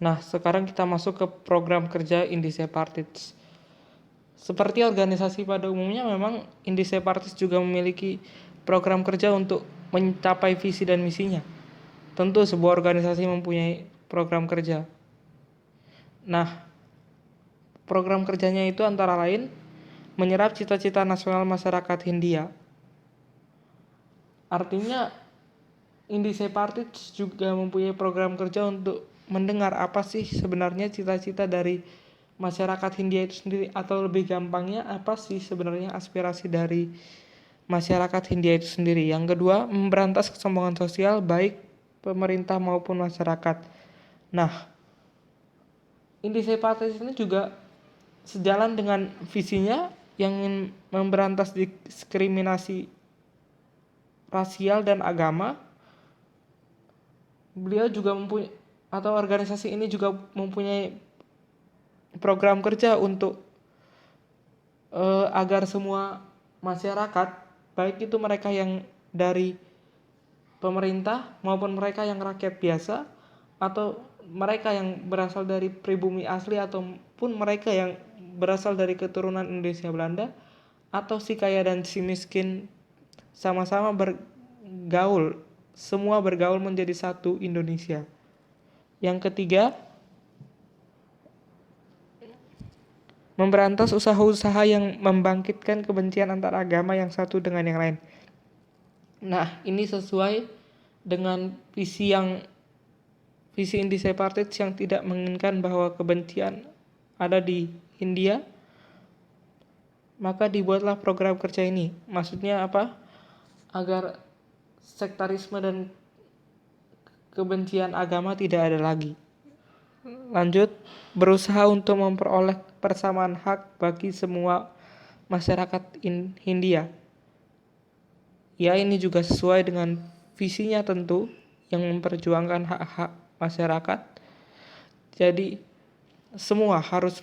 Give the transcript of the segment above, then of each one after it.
Nah, sekarang kita masuk ke program kerja Indisepartids. Seperti organisasi pada umumnya, memang Indisepartids juga memiliki program kerja untuk mencapai visi dan misinya. Tentu sebuah organisasi mempunyai program kerja. Nah, program kerjanya itu antara lain menyerap cita-cita nasional masyarakat Hindia. Artinya Indisepartids juga mempunyai program kerja untuk mendengar apa sih sebenarnya cita-cita dari masyarakat Hindia itu sendiri, atau lebih gampangnya apa sih sebenarnya aspirasi dari masyarakat Hindia itu sendiri. Yang kedua, memberantas kesombongan sosial baik pemerintah maupun masyarakat. Nah, Indisepartids ini juga sejalan dengan visinya yang ingin memberantas diskriminasi rasial dan agama. Beliau juga mempunyai, atau organisasi ini juga mempunyai program kerja untuk agar semua masyarakat, baik itu mereka yang dari pemerintah maupun mereka yang rakyat biasa, atau mereka yang berasal dari pribumi asli ataupun mereka yang berasal dari keturunan Indonesia Belanda, atau si kaya dan si miskin sama-sama bergaul, semua bergaul menjadi satu Indonesia. Yang ketiga, memberantas usaha-usaha yang membangkitkan kebencian antar agama yang satu dengan yang lain. Nah, ini sesuai dengan visi Indisepartids yang tidak menginginkan bahwa kebencian ada di Hindia. Maka dibuatlah program kerja ini. Maksudnya apa? Agar sektarisme dan kebencian agama tidak ada lagi. Lanjut, berusaha untuk memperoleh persamaan hak bagi semua masyarakat Hindia. Ya, ini juga sesuai dengan visinya tentu, yang memperjuangkan hak-hak masyarakat. Jadi semua harus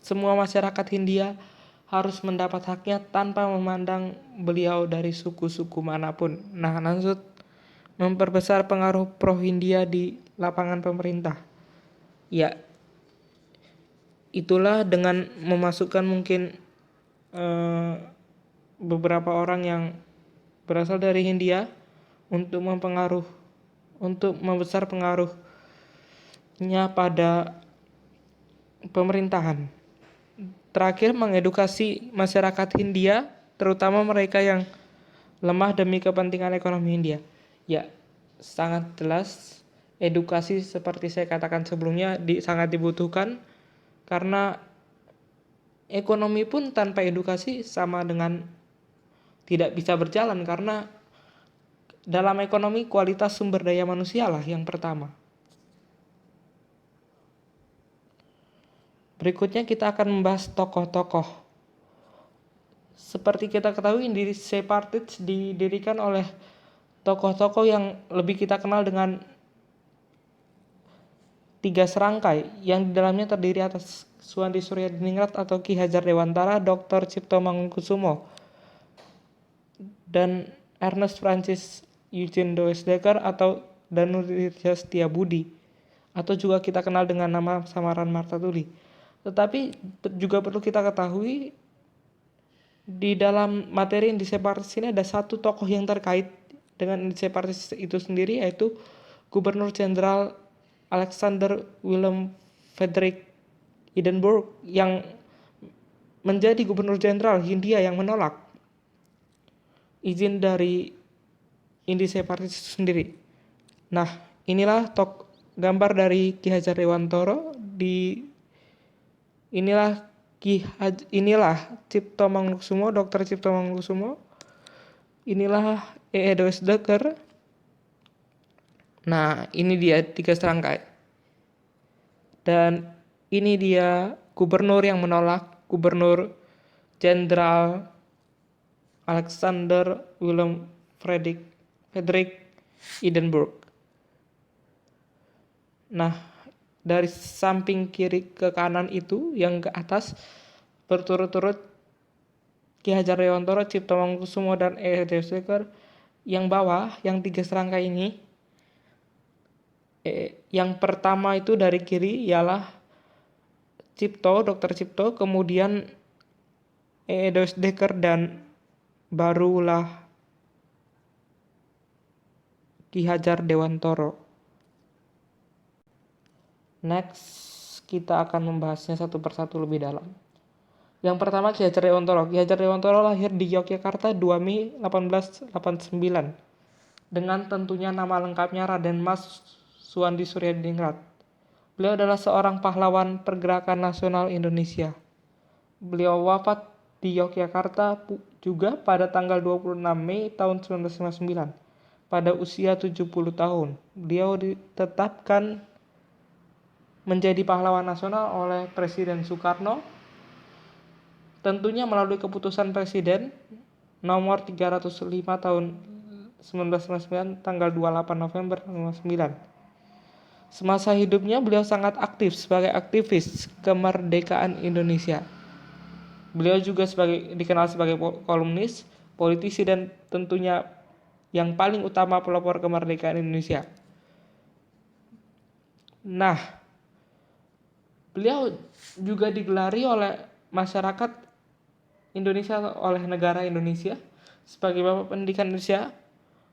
semua masyarakat Hindia harus mendapat haknya tanpa memandang beliau dari suku-suku manapun. Nah, lanjut, memperbesar pengaruh pro-Hindia di lapangan pemerintah. Ya, itulah dengan memasukkan mungkin beberapa orang yang berasal dari Hindia untuk membesar pengaruhnya pada pemerintahan. Terakhir, mengedukasi masyarakat Hindia, terutama mereka yang lemah demi kepentingan ekonomi Hindia. Ya, sangat jelas edukasi seperti saya katakan sebelumnya sangat dibutuhkan, karena ekonomi pun tanpa edukasi sama dengan tidak bisa berjalan, karena dalam ekonomi kualitas sumber daya manusia lah yang pertama. Berikutnya kita akan membahas tokoh-tokoh. Seperti kita ketahui, Indisepartids didirikan oleh tokoh-tokoh yang lebih kita kenal dengan 3 serangkai, yang di dalamnya terdiri atas Suwandi Suryadiningrat atau Ki Hajar Dewantara, Dr. Cipto Mangunkusumo, dan Ernest Francis Eugene Doesdeker atau Danuritia Setiabudi, atau juga kita kenal dengan nama samaran Marta Tuli. Tetapi juga perlu kita ketahui, di dalam materi Indisepartids ini ada satu tokoh yang terkait dengan Indisepartids itu sendiri, yaitu Gubernur Jenderal Alexander Willem Frederik Edinburgh, yang menjadi Gubernur Jenderal Hindia yang menolak izin dari Indisepartids itu sendiri. Nah, inilah gambar dari Ki Hajar Dewantara. Inilah Cipto Mangunkusumo, Dr. Cipto Mangunkusumo. Inilah Doesdeker. Nah, ini dia 3 serangkai. Dan ini dia gubernur yang menolak, Gubernur Jenderal Alexander Willem Frederik Edinburgh. Nah, dari samping kiri ke kanan itu, yang ke atas berturut-turut Ki Hajar Dewantara, Cipto Mangunkusumo, dan Doesdeker. Yang bawah, yang 3 serangkai ini Yang pertama itu dari kiri ialah Dr. Cipto, kemudian Deus Dekker, dan barulah Ki Hajar Dewantoro. Next, kita akan membahasnya satu persatu lebih dalam. Yang pertama, Ki Hajar Dewantoro. Ki Hajar Dewantoro lahir di Yogyakarta 2 Mei 1889 dengan tentunya nama lengkapnya Raden Mas Suwandi Suryadiningrat. Beliau adalah seorang pahlawan pergerakan nasional Indonesia. Beliau wafat di Yogyakarta juga pada tanggal 26 Mei tahun 1959 pada usia 70 tahun. Beliau ditetapkan menjadi pahlawan nasional oleh Presiden Soekarno, tentunya melalui keputusan Presiden nomor 305 tahun 1999 tanggal 28 November 1999. Semasa hidupnya beliau sangat aktif sebagai aktivis kemerdekaan Indonesia. Beliau juga dikenal sebagai kolumnis, politisi, dan tentunya yang paling utama pelopor kemerdekaan Indonesia. Nah, beliau juga digelari oleh masyarakat Indonesia, oleh negara Indonesia sebagai Bapak Pendidikan Indonesia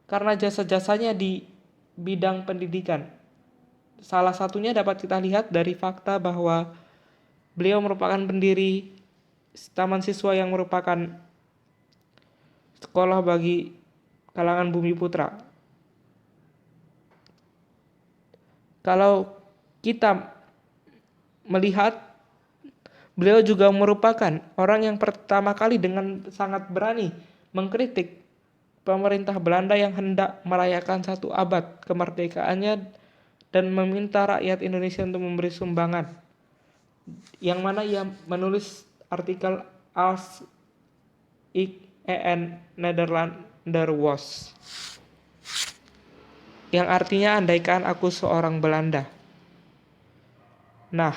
karena jasa-jasanya di bidang pendidikan. Salah satunya dapat kita lihat dari fakta bahwa beliau merupakan pendiri Taman Siswa yang merupakan sekolah bagi kalangan Bumi Putra. Kalau kita melihat, beliau juga merupakan orang yang pertama kali dengan sangat berani mengkritik pemerintah Belanda yang hendak merayakan 1 abad kemerdekaannya dan meminta rakyat Indonesia untuk memberi sumbangan, yang mana ia menulis artikel Als ik een Nederlander was, yang artinya andaikan aku seorang Belanda. Nah,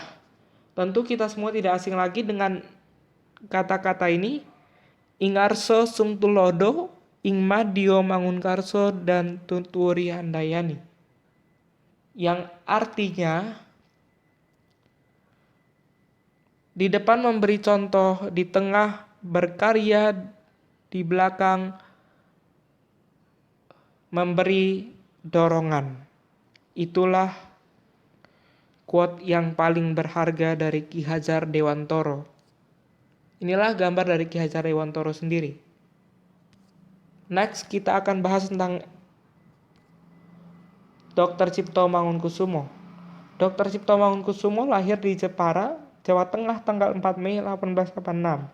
tentu kita semua tidak asing lagi dengan kata-kata ini, Ingarso sungtulodo ing madio mangunkarso dan tuturi handayani, yang artinya di depan memberi contoh, di tengah berkarya, di belakang memberi dorongan. Itulah quote yang paling berharga dari Ki Hajar Dewantoro. Inilah gambar dari Ki Hajar Dewantoro sendiri. Next, kita akan bahas tentang Dr. Cipto Mangunkusumo. Dr. Cipto Mangunkusumo lahir di Jepara, Jawa Tengah tanggal 4 Mei 1886.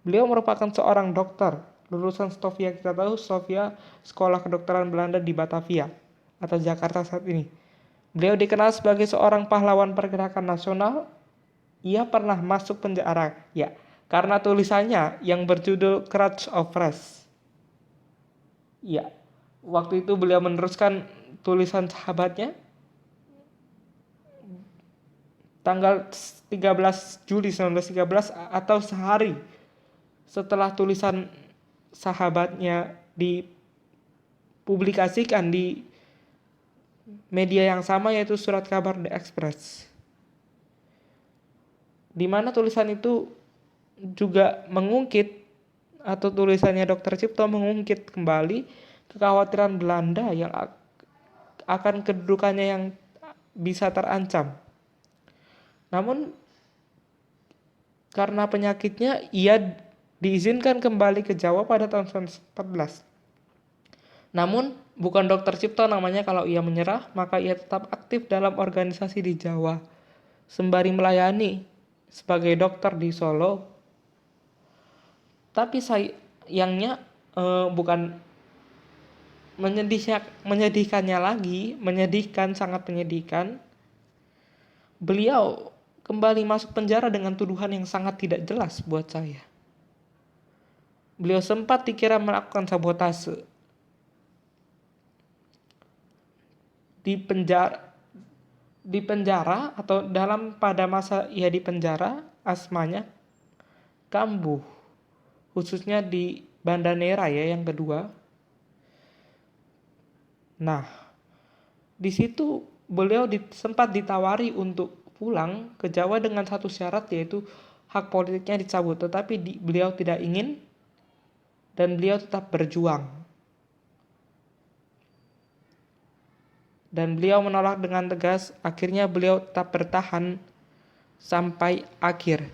Beliau merupakan seorang dokter, lulusan Stovia, kita tahu Stovia sekolah kedokteran Belanda di Batavia atau Jakarta saat ini. Beliau dikenal sebagai seorang pahlawan pergerakan nasional. Ia pernah masuk penjara, ya, karena tulisannya yang berjudul Crutch of Rest. Ya, waktu itu beliau meneruskan tulisan sahabatnya tanggal 13 Juli 1913 atau sehari setelah tulisan sahabatnya dipublikasikan di media yang sama, yaitu surat kabar The Express, di mana tulisan itu juga mengungkit, atau tulisannya Dr. Cipto mengungkit kembali kekhawatiran Belanda yang akan kedudukannya yang bisa terancam. Namun karena penyakitnya, ia diizinkan kembali ke Jawa pada tahun 1914. Namun bukan Dr. Cipto namanya kalau ia menyerah, maka ia tetap aktif dalam organisasi di Jawa, sembari melayani sebagai dokter di Solo. Tapi sayangnya bukan menyedihkannya lagi, sangat menyedihkan. Beliau kembali masuk penjara dengan tuduhan yang sangat tidak jelas buat saya. Beliau sempat dikira melakukan sabotase. Di penjara atau pada masa ia di penjara, asmanya kambuh, khususnya di Banda Neira ya, yang kedua. Nah, di situ beliau sempat ditawari untuk pulang ke Jawa dengan satu syarat, yaitu hak politiknya dicabut, tetapi beliau tidak ingin dan beliau tetap berjuang. Dan beliau menolak dengan tegas, akhirnya beliau tetap bertahan sampai akhir.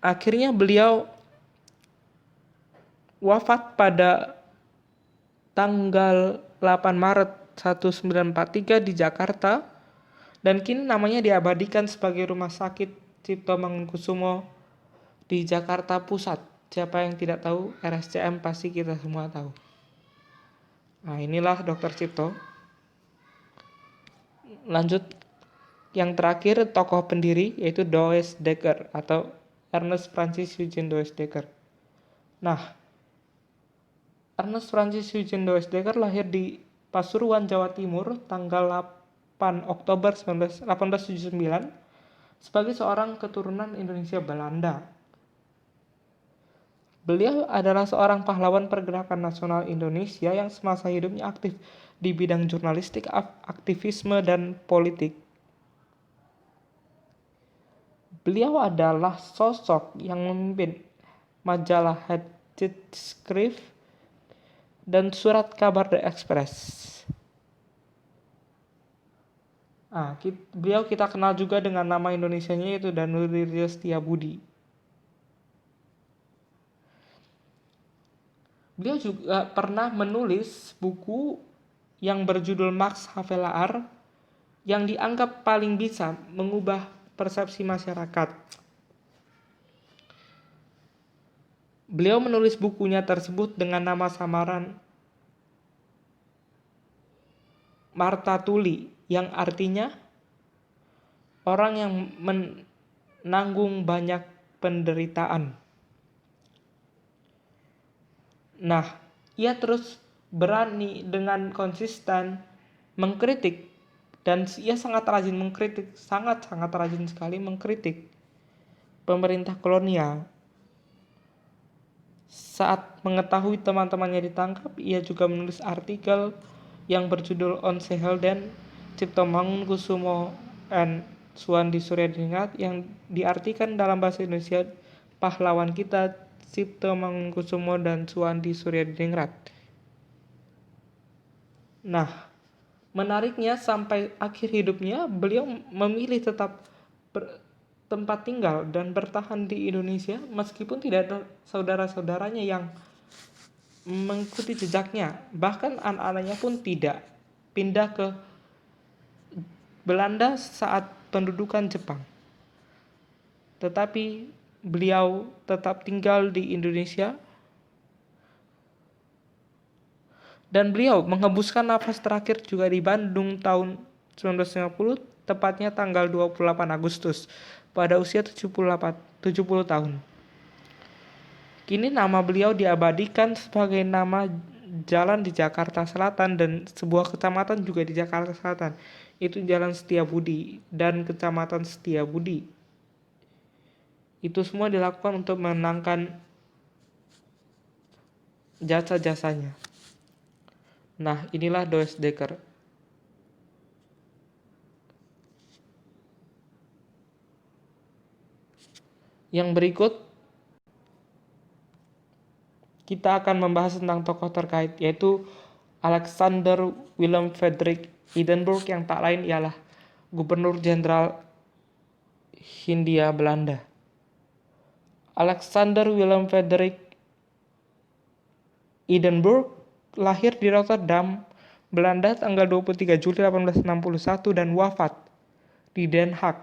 Akhirnya beliau wafat pada tanggal 8 Maret 1943 di Jakarta, dan kini namanya diabadikan sebagai Rumah Sakit Cipto Mangunkusumo di Jakarta Pusat. Siapa yang tidak tahu RSCM pasti kita semua tahu. Nah, inilah Dr. Cipto. Lanjut, yang terakhir tokoh pendiri yaitu Does Dekker atau Ernest Francis Eugene Does Dekker. Nah, Ernest Francis Eugene Does Dekker lahir di Pasuruan, Jawa Timur tanggal 8 Oktober 1879 sebagai seorang keturunan Indonesia Belanda. Beliau adalah seorang pahlawan pergerakan nasional Indonesia yang semasa hidupnya aktif di bidang jurnalistik, aktivisme, dan politik. Beliau adalah sosok yang memimpin majalah Heidskrift dan surat kabar The Express. Beliau kita kenal juga dengan nama Indonesianya yaitu Danuririo Setiabudi. Beliau juga pernah menulis buku yang berjudul Max Havelaar yang dianggap paling bisa mengubah persepsi masyarakat. Beliau menulis bukunya tersebut dengan nama samaran Marta Tuli, yang artinya orang yang menanggung banyak penderitaan. Nah, ia terus berani dengan konsisten mengkritik, dan ia sangat rajin mengkritik, sangat rajin sekali mengkritik pemerintah kolonial. Saat mengetahui teman-temannya ditangkap, ia juga menulis artikel yang berjudul Onse Helden, Cipto Mangunkusumo and Suwandi Suryadiningrat, yang diartikan dalam bahasa Indonesia pahlawan kita Cipto Mangunkusumo dan Suwandi Suryadiningrat. Nah, menariknya sampai akhir hidupnya beliau memilih tetap tempat tinggal dan bertahan di Indonesia meskipun tidak ada saudara-saudaranya yang mengikuti jejaknya. Bahkan anak-anaknya pun tidak pindah ke Belanda saat pendudukan Jepang. Tetapi beliau tetap tinggal di Indonesia dan beliau menghembuskan nafas terakhir juga di Bandung tahun 1950, tepatnya tanggal 28 Agustus pada usia 70 tahun. Kini nama beliau diabadikan sebagai nama jalan di Jakarta Selatan dan sebuah kecamatan juga di Jakarta Selatan, itu Jalan Setiabudi dan Kecamatan Setiabudi. Itu semua dilakukan untuk menangkan jasa-jasanya. Nah, inilah Does Dekker. Yang berikut kita akan membahas tentang tokoh terkait, yaitu Alexander Willem Frederik Hindenburg, yang tak lain ialah Gubernur Jenderal Hindia Belanda. Alexander Willem Frederik Hindenburg lahir di Rotterdam, Belanda tanggal 23 Juli 1861 dan wafat di Den Haag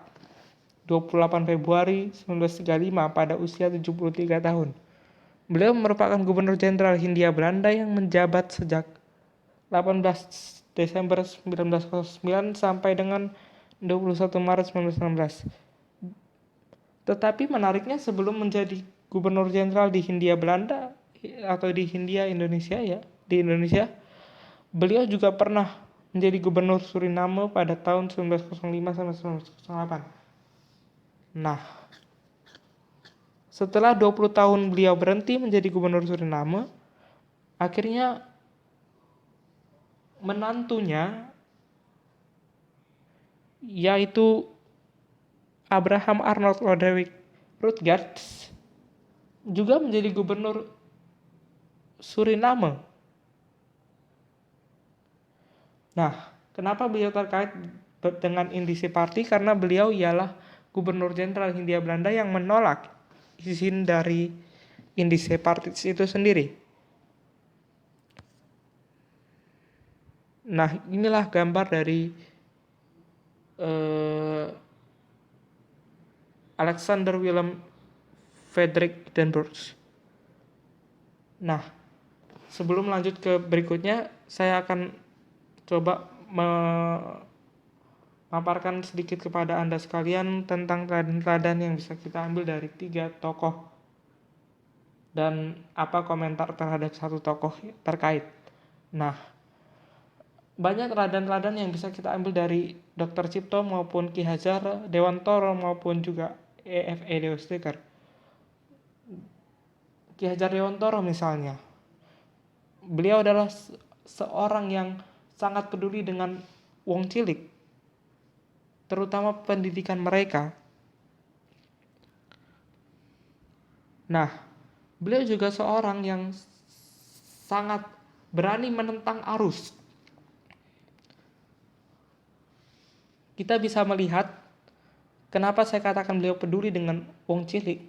28 Februari 1935 pada usia 73 tahun. Beliau merupakan Gubernur Jenderal Hindia Belanda yang menjabat sejak 18 Desember 1909 sampai dengan 21 Maret 1919. Tetapi menariknya, sebelum menjadi Gubernur Jenderal di Hindia Belanda atau di Hindia Indonesia di Indonesia, beliau juga pernah menjadi Gubernur Suriname pada tahun 1905 sampai 1908. Nah, setelah 20 tahun beliau berhenti menjadi Gubernur Suriname, akhirnya menantunya yaitu Abraham Arnold Lodewijk Rutgers juga menjadi gubernur Suriname. Nah, kenapa beliau terkait dengan Indische Party? Karena beliau ialah gubernur jenderal Hindia Belanda yang menolak izin dari Indische Party itu sendiri. Nah, inilah gambar dari Alexander Willem Frederik Hindenburg. Nah, sebelum lanjut ke berikutnya, saya akan coba memaparkan sedikit kepada Anda sekalian tentang teladan-teladan yang bisa kita ambil dari 3 tokoh dan apa komentar terhadap satu tokoh terkait. Nah, banyak teladan-teladan yang bisa kita ambil dari Dr. Cipto maupun Ki Hajar Dewantoro maupun juga E.F.E. Deusdedker. Ki Hajar Dewantoro misalnya, beliau adalah seorang yang sangat peduli dengan wong cilik, terutama pendidikan mereka. Nah, beliau juga seorang yang sangat berani menentang arus. Kita bisa melihat kenapa saya katakan beliau peduli dengan wong cilik.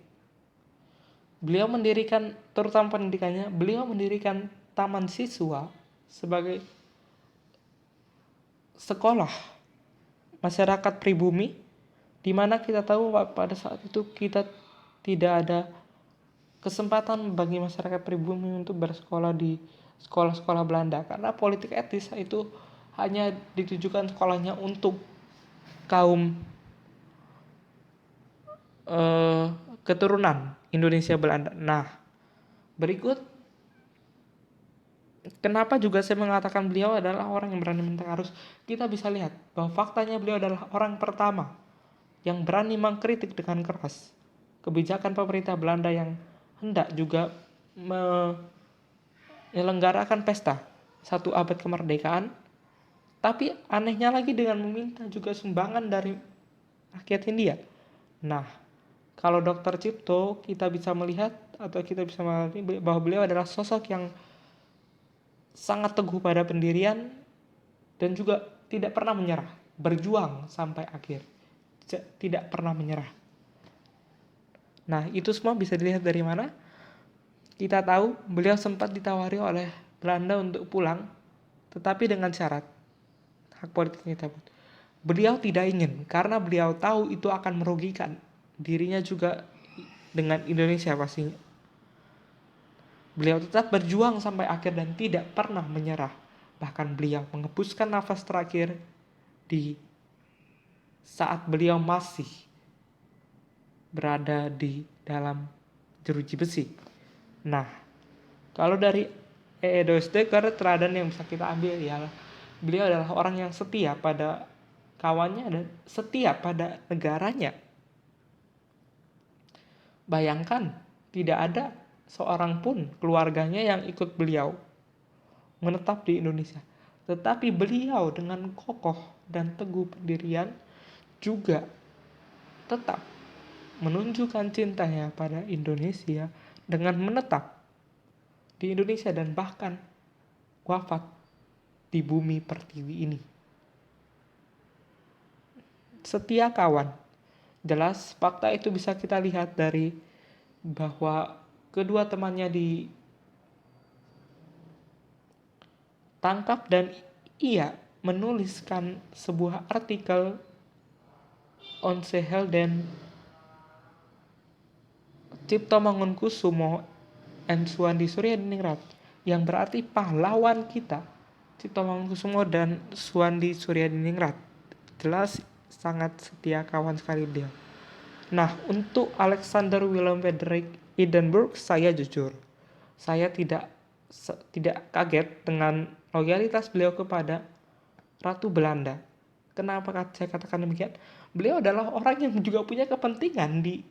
Beliau mendirikan, terutama pendidikannya, beliau mendirikan taman siswa sebagai sekolah masyarakat pribumi, di mana kita tahu pada saat itu kita tidak ada kesempatan bagi masyarakat pribumi untuk bersekolah di sekolah-sekolah Belanda, karena politik etis itu hanya ditujukan sekolahnya untuk kaum keturunan Indonesia Belanda. Nah, berikut kenapa juga saya mengatakan beliau adalah orang yang berani menentang arus. Kita bisa lihat bahwa faktanya beliau adalah orang pertama yang berani mengkritik dengan keras kebijakan pemerintah Belanda yang hendak juga menyelenggarakan pesta 1 abad kemerdekaan, tapi anehnya lagi dengan meminta juga sumbangan dari rakyat Hindia. Nah, kalau Dr. Cipto kita bisa melihat atau kita bisa melihat bahwa beliau adalah sosok yang sangat teguh pada pendirian dan juga tidak pernah menyerah, berjuang sampai akhir, tidak pernah menyerah. Nah, itu semua bisa dilihat dari mana? Kita tahu beliau sempat ditawari oleh Belanda untuk pulang, tetapi dengan syarat hak politiknya dicabut. Beliau tidak ingin karena beliau tahu itu akan merugikan dirinya juga dengan Indonesia pastinya. Beliau tetap berjuang sampai akhir dan tidak pernah menyerah. Bahkan beliau menghembuskan nafas terakhir di saat beliau masih berada di dalam jeruji besi. Nah, kalau dari E.E. Deusdedker, teladan yang bisa kita ambil ialah beliau adalah orang yang setia pada kawannya dan setia pada negaranya. Bayangkan, tidak ada seorang pun keluarganya yang ikut beliau menetap di Indonesia. Tetapi beliau dengan kokoh dan teguh pendirian juga tetap menunjukkan cintanya pada Indonesia dengan menetap di Indonesia dan bahkan wafat di bumi pertiwi ini. Setia kawan. Jelas fakta itu bisa kita lihat dari bahwa kedua temannya ditangkap dan ia menuliskan sebuah artikel Onze Helden Cipto Mangunkusumo and Suwandi Suryadiningrat, yang berarti pahlawan kita, Cipto Mangunkusumo dan Suwandi Suryadiningrat. Jelas sangat setia kawan sekali dia. Nah, untuk Alexander Willem Frederik Hindenburg, saya jujur, saya tidak kaget dengan loyalitas beliau kepada Ratu Belanda. Kenapa saya katakan demikian? Beliau adalah orang yang juga punya kepentingan di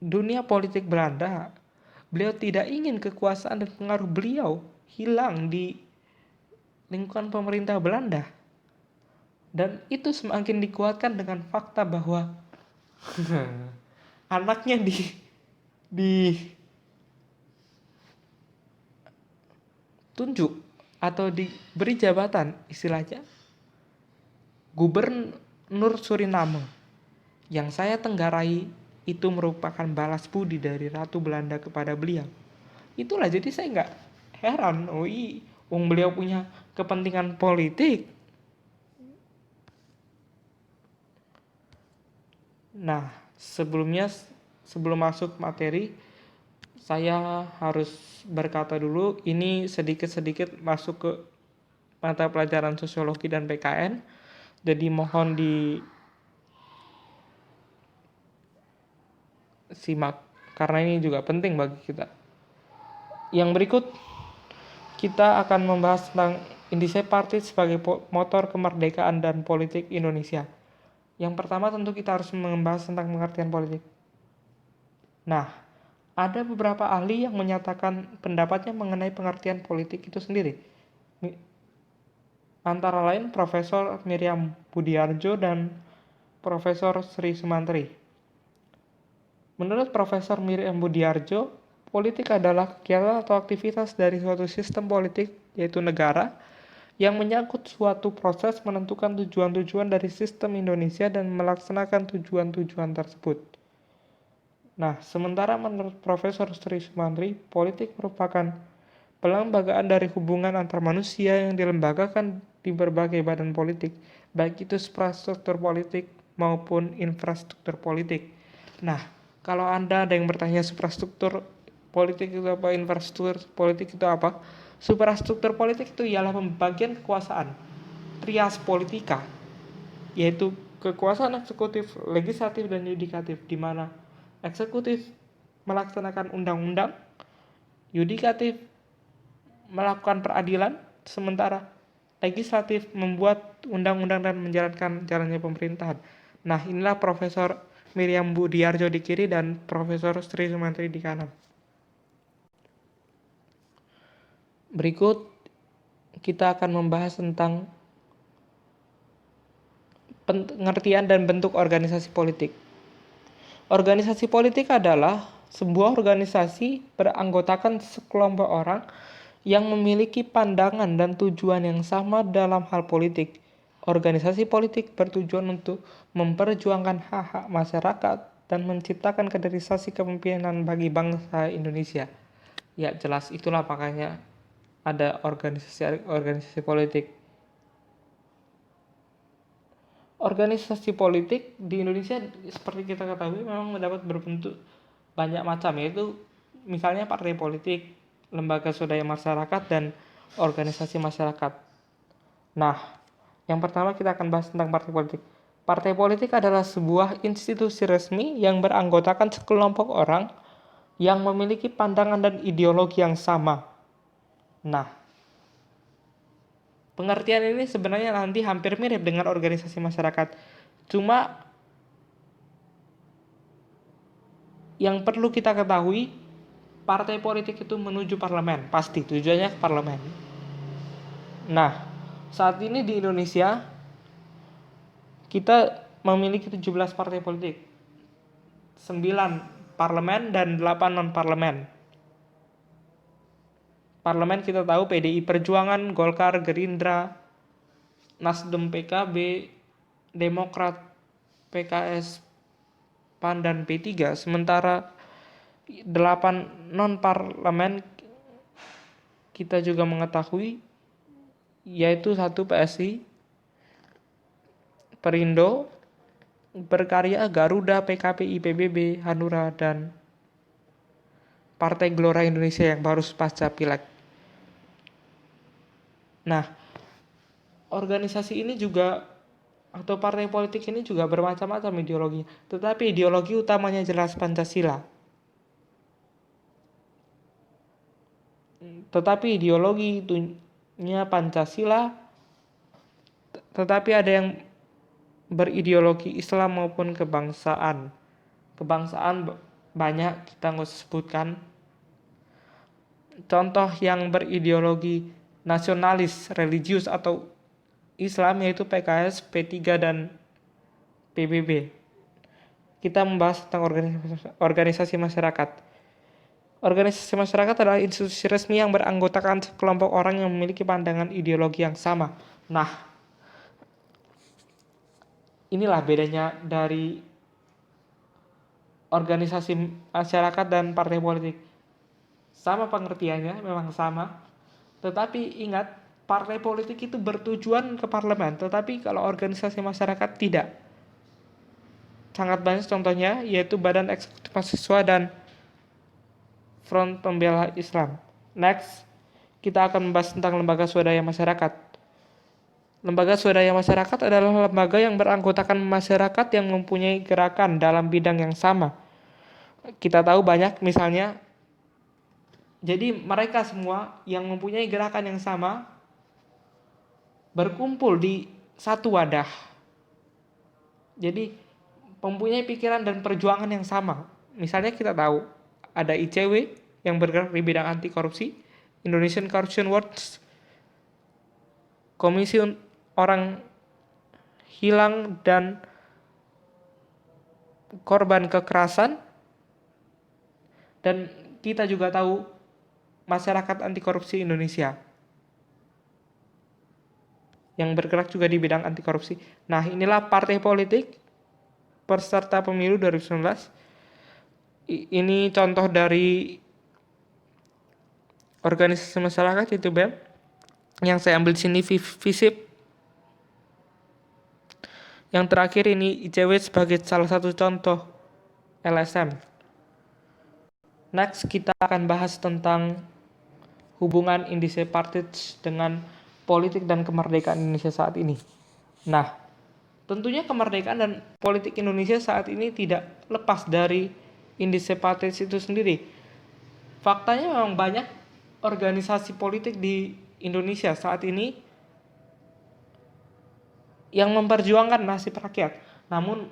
dunia politik Belanda. Beliau tidak ingin kekuasaan dan pengaruh beliau hilang di lingkungan pemerintah Belanda. Dan itu semakin dikuatkan dengan fakta bahwa anaknya ditunjuk atau diberi jabatan, istilahnya Gubernur Suriname, yang saya tenggarai itu merupakan balas budi dari Ratu Belanda kepada beliau. Itulah, jadi saya nggak heran, beliau punya kepentingan politik. Nah, sebelum masuk materi, saya harus berkata dulu, ini sedikit-sedikit masuk ke mata pelajaran sosiologi dan PKN. Jadi mohon disimak, karena ini juga penting bagi kita. Yang berikut, kita akan membahas tentang Independent sebagai motor kemerdekaan dan politik Indonesia. Yang pertama tentu kita harus membahas tentang pengertian politik. Nah, ada beberapa ahli yang menyatakan pendapatnya mengenai pengertian politik itu sendiri. Antara lain Profesor Miriam Budiarjo dan Profesor Sri Sumantri. Menurut Profesor Miriam Budiarjo, politik adalah kegiatan atau aktivitas dari suatu sistem politik, yaitu negara, yang menyangkut suatu proses menentukan tujuan-tujuan dari sistem Indonesia dan melaksanakan tujuan-tujuan tersebut. Nah, sementara menurut Profesor Sri Sumantri, politik merupakan pelembagaan dari hubungan antar manusia yang dilembagakan di berbagai badan politik, baik itu infrastruktur politik maupun infrastruktur politik. Nah, kalau Anda ada yang bertanya infrastruktur politik itu apa, infrastruktur politik itu apa? Superstruktur politik itu ialah pembagian kekuasaan, trias politika, yaitu kekuasaan eksekutif, legislatif, dan yudikatif, di mana eksekutif melaksanakan undang-undang, yudikatif melakukan peradilan, sementara legislatif membuat undang-undang dan menjalankan jalannya pemerintahan. Nah, inilah Profesor Miriam Budiarjo di kiri dan Profesor Sri Sumantri di kanan. Berikut kita akan membahas tentang pengertian dan bentuk organisasi politik. Organisasi politik adalah sebuah organisasi beranggotakan sekelompok orang yang memiliki pandangan dan tujuan yang sama dalam hal politik. Organisasi politik bertujuan untuk memperjuangkan hak-hak masyarakat dan menciptakan kaderisasi kepemimpinan bagi bangsa Indonesia. Ya, jelas itulah makanya ada organisasi politik. Organisasi politik di Indonesia seperti kita ketahui memang mendapat berbentuk banyak macam, yaitu misalnya partai politik, lembaga swadaya masyarakat, dan organisasi masyarakat. Nah, yang pertama kita akan bahas tentang partai politik. Partai politik adalah sebuah institusi resmi yang beranggotakan sekelompok orang yang memiliki pandangan dan ideologi yang sama. Nah, pengertian ini sebenarnya nanti hampir mirip dengan organisasi masyarakat. Cuma yang perlu kita ketahui, partai politik itu menuju parlemen, pasti tujuannya ke parlemen. Nah, saat ini di Indonesia kita memiliki 17 partai politik, 9 parlemen dan 8 non-parlemen. Parlemen kita tahu PDI Perjuangan, Golkar, Gerindra, Nasdem, PKB, Demokrat, PKS, PAN, dan P3. Sementara 8 non-parlemen kita juga mengetahui, yaitu 1 PSI, Perindo, Berkarya, Garuda, PKPI, PBB, Hanura, dan Partai Gelora Indonesia yang baru pasca Pileg. Nah, organisasi ini juga atau partai politik ini juga bermacam-macam ideologi, tetapi ideologi utamanya jelas Pancasila. Tetapi ideologinya Pancasila, tetapi ada yang berideologi Islam maupun kebangsaan. Kebangsaan banyak, kita nggak usah sebutkan. Contoh yang berideologi nasionalis religius atau Islam, yaitu PKS, P3, dan PBB. Kita membahas tentang organisasi masyarakat. Organisasi masyarakat adalah institusi resmi yang beranggotakan sekelompok orang yang memiliki pandangan ideologi yang sama. Nah, inilah bedanya dari organisasi masyarakat dan partai politik. Sama pengertiannya, memang sama. Tetapi ingat, partai politik itu bertujuan ke parlemen, tetapi kalau organisasi masyarakat tidak. Sangat banyak contohnya, yaitu Badan Eksekutif Mahasiswa dan Front Pembela Islam. Next, kita akan membahas tentang lembaga swadaya masyarakat. Lembaga swadaya masyarakat adalah lembaga yang beranggotakan masyarakat yang mempunyai gerakan dalam bidang yang sama. Kita tahu banyak, misalnya, jadi mereka semua yang mempunyai gerakan yang sama berkumpul di satu wadah. Jadi mempunyai pikiran dan perjuangan yang sama. Misalnya kita tahu ada ICW yang bergerak di bidang anti korupsi, Indonesian Corruption Watch, Komisi Orang Hilang dan Korban Kekerasan, dan kita juga tahu Masyarakat Anti Korupsi Indonesia yang bergerak juga di bidang anti korupsi. Nah, inilah partai politik peserta pemilu 2019. Ini contoh dari organisasi masyarakat, itu BEM. Yang saya ambil di sini FISIP. Yang terakhir ini ICW sebagai salah satu contoh LSM. Next, kita akan bahas tentang hubungan Indische Partij dengan politik dan kemerdekaan Indonesia saat ini. Nah, tentunya kemerdekaan dan politik Indonesia saat ini tidak lepas dari Indische Partij itu sendiri. Faktanya memang banyak organisasi politik di Indonesia saat ini yang memperjuangkan nasib rakyat. Namun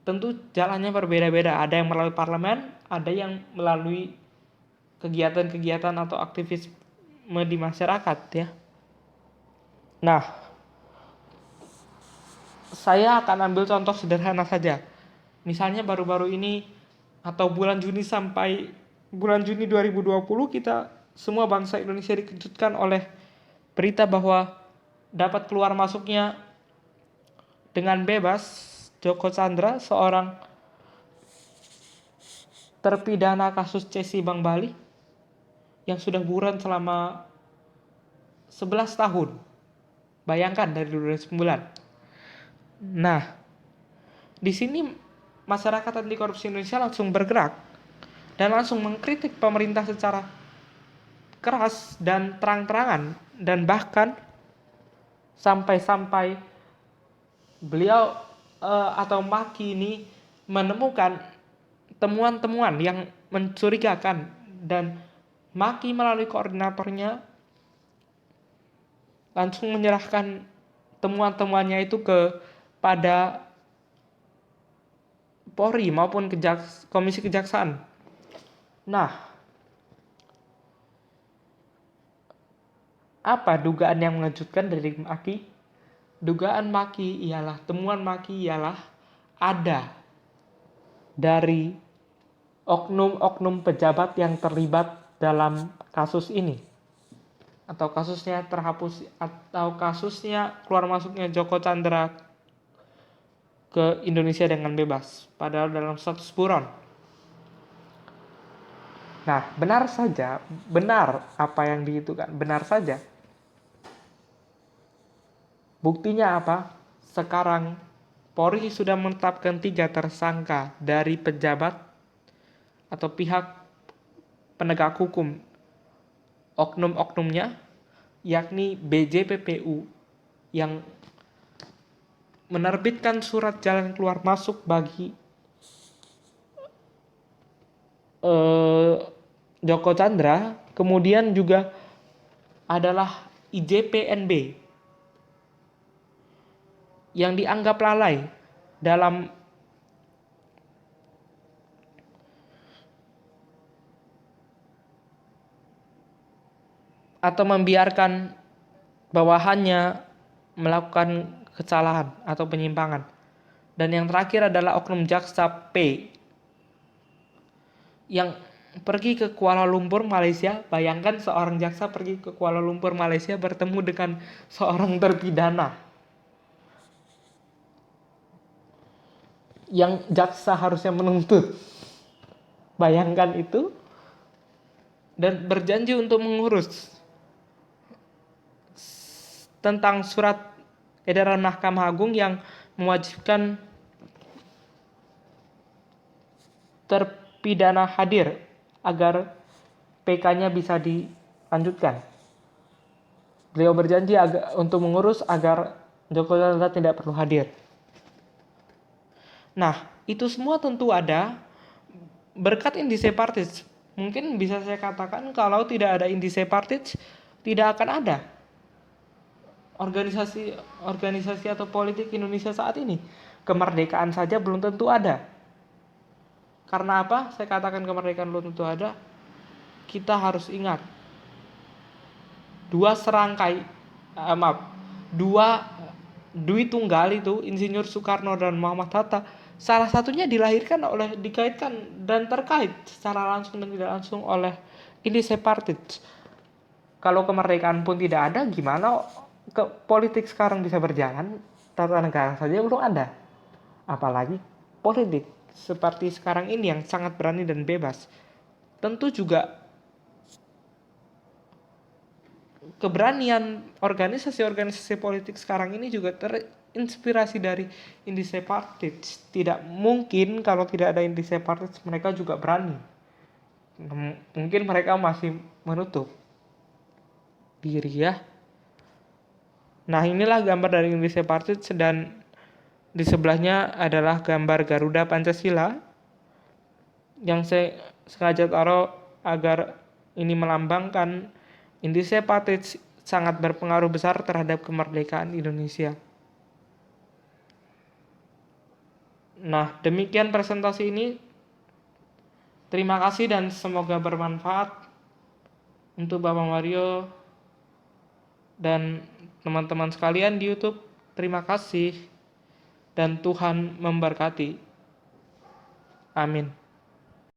tentu jalannya berbeda-beda. Ada yang melalui parlemen, ada yang melalui kegiatan-kegiatan atau aktivisme di masyarakat, ya. Nah, saya akan ambil contoh sederhana saja. Misalnya baru-baru ini atau bulan Juni sampai bulan Juni 2020, kita semua bangsa Indonesia dikejutkan oleh berita bahwa dapat keluar masuknya dengan bebas Joko Chandra, seorang terpidana kasus Cesi Bank Bali yang sudah buron selama 11 tahun. Bayangkan, dari 2009. Nah, di sini masyarakat anti korupsi Indonesia langsung bergerak dan langsung mengkritik pemerintah secara keras dan terang-terangan, dan bahkan sampai beliau atau Maki ini menemukan temuan-temuan yang mencurigakan, dan Maki melalui koordinatornya langsung menyerahkan temuan-temuannya itu kepada Polri maupun Komisi Kejaksaan. Nah, apa dugaan yang mengejutkan dari Maki? Temuan Maki ialah ada dari oknum-oknum pejabat yang terlibat dalam kasus ini, atau kasusnya terhapus, atau kasusnya keluar masuknya Joko Chandra ke Indonesia dengan bebas, padahal dalam status buron. Nah, benar apa yang diitukan, benar saja. Buktinya apa? Sekarang Polri sudah menetapkan 3 tersangka dari pejabat atau pihak penegak hukum oknum-oknumnya, yakni BJPPU yang menerbitkan surat jalan keluar masuk bagi Joko Chandra, kemudian juga adalah IJPNB yang dianggap lalai dalam atau membiarkan bawahannya melakukan kesalahan atau penyimpangan. Dan yang terakhir adalah oknum jaksa P yang pergi ke Kuala Lumpur, Malaysia. Bayangkan seorang jaksa pergi ke Kuala Lumpur, Malaysia bertemu dengan seorang terpidana yang jaksa harusnya menuntut. Bayangkan itu. Dan berjanji untuk mengurus tentang surat edaran Mahkamah Agung yang mewajibkan terpidana hadir agar PK-nya bisa dilanjutkan. Beliau berjanji untuk mengurus agar Joko Chandra tidak perlu hadir. Nah, itu semua tentu ada berkat Indische Partij. Mungkin bisa saya katakan kalau tidak ada Indische Partij, tidak akan ada organisasi atau politik Indonesia saat ini. Kemerdekaan saja belum tentu ada. Karena apa? Saya katakan kemerdekaan belum tentu ada. Kita harus ingat dua Dwi Tunggal itu, Insinyur Soekarno dan Muhammad Hatta, salah satunya dikaitkan dan terkait secara langsung dan tidak langsung oleh Indische Partij. Kalau kemerdekaan pun tidak ada, gimana politik sekarang bisa berjalan? Tata negara saja belum ada, apalagi politik seperti sekarang ini yang sangat berani dan bebas. Tentu juga keberanian organisasi-organisasi politik sekarang ini juga terinspirasi dari Indische Partij. Tidak mungkin kalau tidak ada Indische Partij mereka juga berani. Mungkin mereka masih menutup diri ya. Nah, inilah gambar dari Indische Partij dan di sebelahnya adalah gambar Garuda Pancasila yang saya sengaja taruh agar ini melambangkan Indische Partij sangat berpengaruh besar terhadap kemerdekaan Indonesia. Nah, demikian presentasi ini. Terima kasih dan semoga bermanfaat untuk Bapak Mario dan teman-teman sekalian di YouTube. Terima kasih dan Tuhan memberkati. Amin.